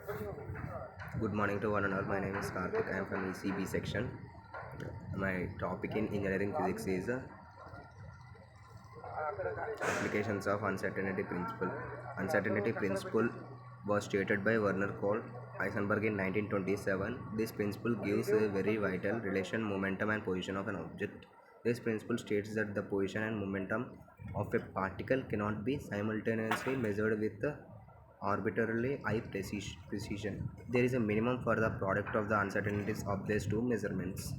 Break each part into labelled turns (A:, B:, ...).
A: Good morning to one and all. My name is Karthik. I am from ECB section. My topic in engineering physics is applications of uncertainty principle. Uncertainty principle was stated by Werner Cole Heisenberg in 1927. This principle gives a very vital relation momentum and position of an object. This principle states that the position and momentum of a particle cannot be simultaneously measured with arbitrarily high precision. There is a minimum for the product of the uncertainties of these two measurements.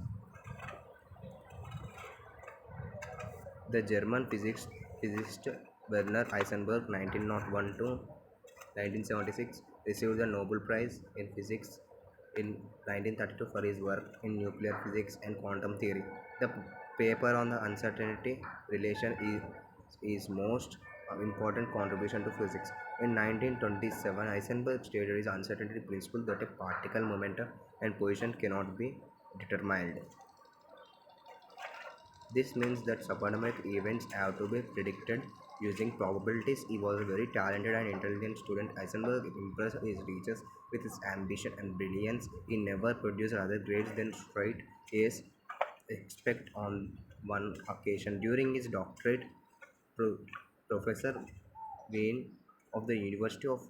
A: The German physicist Werner Heisenberg (1901 to 1976) received the Nobel Prize in Physics in 1932 for his work in nuclear physics and quantum theory. The paper on the uncertainty relation is most important contribution to physics. In 1927, Heisenberg stated his uncertainty principle that a particle momentum and position cannot be determined. This means that subatomic events have to be predicted using probabilities. He was a very talented and intelligent student. Heisenberg impressed his teachers with his ambition and brilliance. He never produced other grades than straight A's, except on one occasion. During his doctorate, Pro- Professor Wayne of the University of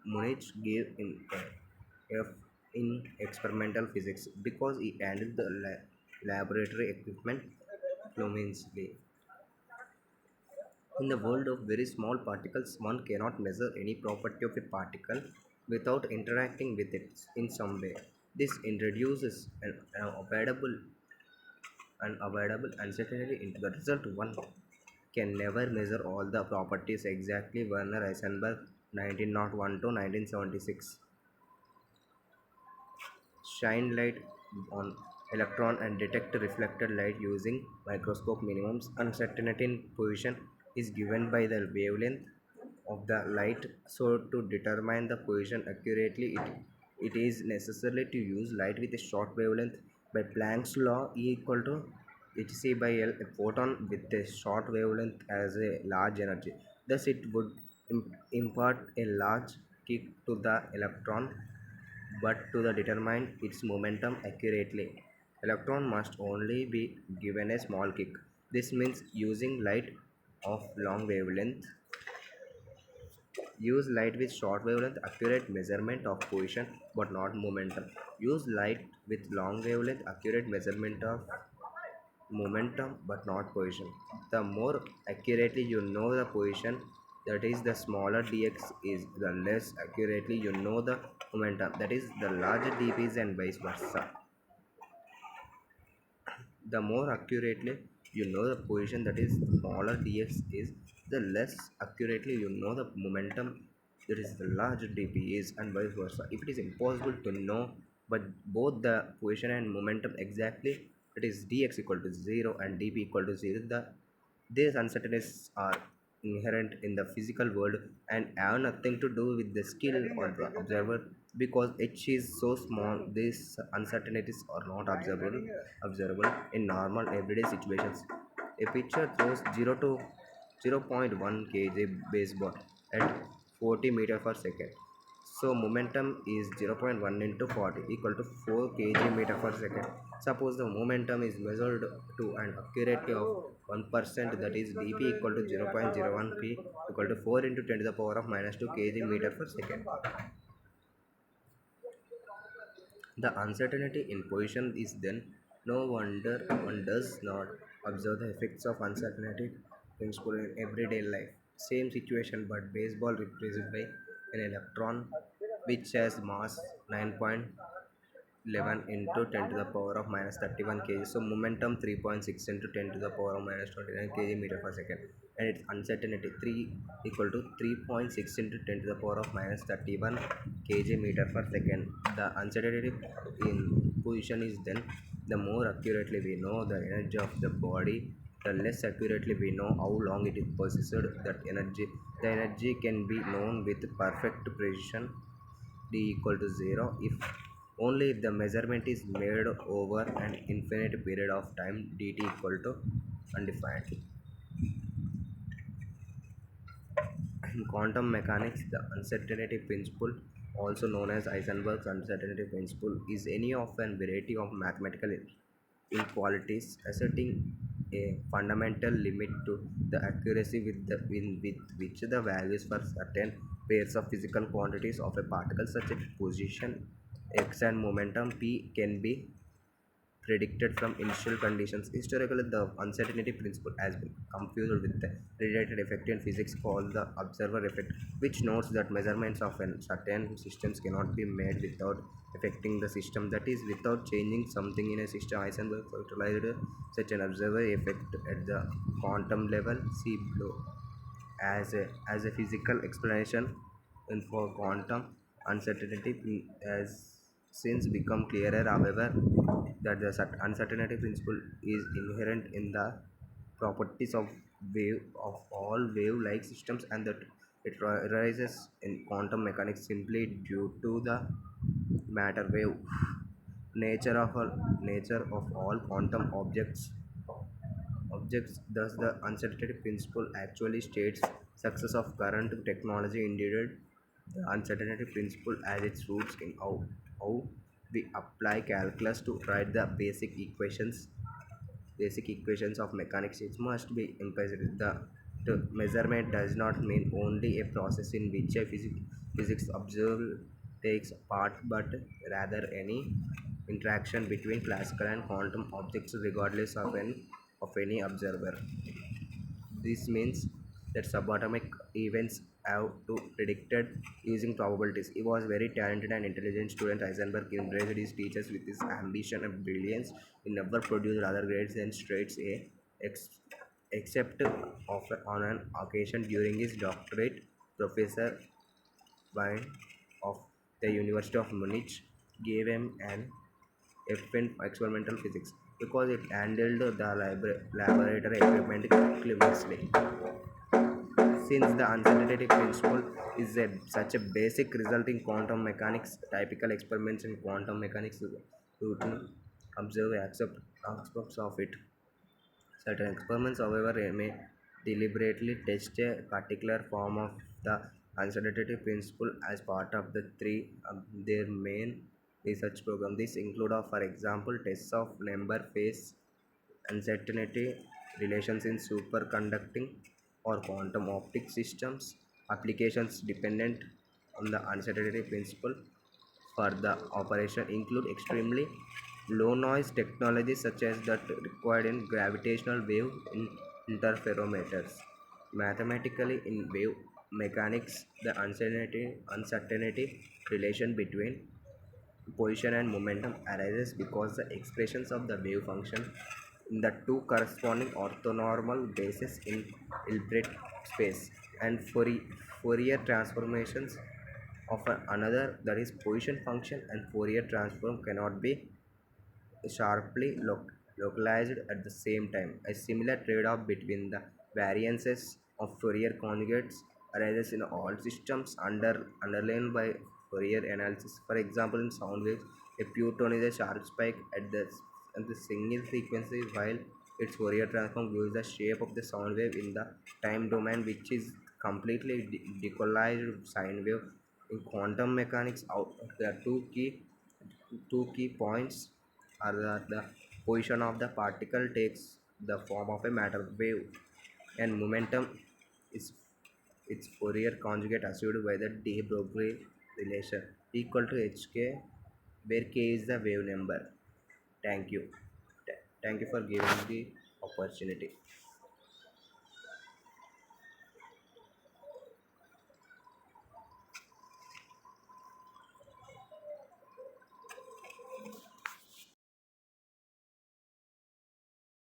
A: Munich gave him a F in experimental physics because he handled the laboratory equipment flawlessly. In the world of very small particles, one cannot measure any property of a particle without interacting with it in some way. This introduces an avoidable uncertainty into the result. One can never measure all the properties exactly. Werner Heisenberg, 1901 to 1976. Shine light on electron and detect reflected light using microscope. Minimum uncertainty in position is given by the wavelength of the light. So to determine the position accurately, it is necessary to use light with a short wavelength. By Planck's law, E equal to hc by L, a photon with a short wavelength has a large energy. Thus, it would impart a large kick to the electron, but to determine its momentum accurately, electron must only be given a small kick. This means using light of long wavelength. Use light with short wavelength, accurate measurement of position but not momentum. Use light with long wavelength, accurate measurement of momentum but not position. The more accurately you know the position, that is the smaller dx is, the less accurately you know the momentum, that is the larger dp is, and vice versa. The more accurately you know the position, that is smaller dx is, the less accurately you know the momentum, that is the larger dp is, and vice versa. If it is impossible to know but both the position and momentum exactly, it is dx equal to 0 and dp equal to 0, these uncertainties are inherent in the physical world and have nothing to do with the skill or the observer. Because h is so small, these uncertainties are not observable in normal everyday situations. A pitcher throws 0 to 0.1 kg baseball at 40 meter per second. So momentum is 0.1 into 40 equal to 4 kg meter per second. Suppose the momentum is measured to an accuracy of 1%, that is dp equal to 0.01 p equal to 4 into 10 to the power of minus 2 kg meter per second. The uncertainty in position is then no wonder one does not observe the effects of uncertainty principle in everyday life. Same situation, but baseball represented by an electron which has mass 9.11 into 10 to the power of minus 31 kg. So momentum 3.6 into 10 to the power of minus 29 kg meter per second, and its uncertainty 3 equal to 3.6 into 10 to the power of minus 31 kg meter per second. The uncertainty in position is then, the more accurately we know the energy of the body, the less accurately we know how long it is persisted. That energy, the energy can be known with perfect precision. D equal to 0 if only if the measurement is made over an infinite period of time. Dt equal to undefined. In quantum mechanics, the uncertainty principle also known as Heisenberg's uncertainty principle, is any of a variety of mathematical inequalities asserting a fundamental limit to the accuracy with which the values for certain pairs of physical quantities of a particle such as position x and momentum p can be predicted from initial conditions. Historically, the uncertainty principle has been confused with the related effect in physics called the observer effect, which notes that measurements of certain systems cannot be made without affecting the system. That is, without changing something in a system. Heisenberg utilized such an observer effect at the quantum level. See below as a physical explanation and for quantum uncertainty has since become clearer, however, that the uncertainty principle is inherent in the properties of wave of all wave-like systems, and that it arises in quantum mechanics simply due to the matter wave nature of all quantum objects. Thus, the uncertainty principle actually states success of current technology. Indeed, the uncertainty principle has its roots in how we apply calculus to write the basic equations of mechanics. It must be emphasized the measurement does not mean only a process in which a physics observer takes part, but rather any interaction between classical and quantum objects regardless of any observer. This means that subatomic events have to predicted using probabilities. He was very talented and intelligent student. Heisenberg embraced his teachers with his ambition and brilliance. He never produced other grades than straight A, ex- except on an occasion during his doctorate. Professor Wein of the University of Munich gave him an F in experimental physics because it handled the laboratory equipment clinically. Since the uncertainty principle is such a basic result in quantum mechanics, typical experiments in quantum mechanics to observe aspects of it. Certain experiments, however, may deliberately test a particular form of the uncertainty principle as part of their main research program. These include, for example, tests of number phase uncertainty relations in superconducting or quantum optic systems. Applications dependent on the uncertainty principle for the operation include extremely low noise technologies such as that required in gravitational wave interferometers. Mathematically, in wave mechanics, the uncertainty relation between position and momentum arises because the expressions of the wave function in the two corresponding orthonormal bases in Hilbert space and Fourier transformations of another, that is position function, and Fourier transform cannot be sharply localized at the same time. A similar trade-off between the variances of Fourier conjugates arises in all systems underlain by Fourier analysis. For example, in sound waves, a pure tone is a sharp spike at the single frequency, while its Fourier transform gives the shape of the sound wave in the time domain, which is completely decollized sine wave. In quantum mechanics, there are two key points are that the position of the particle takes the form of a matter wave, and momentum is its Fourier conjugate assumed by the de Broglie relation equal to hk, where k is the wave number. Thank you. Thank you for giving the opportunity.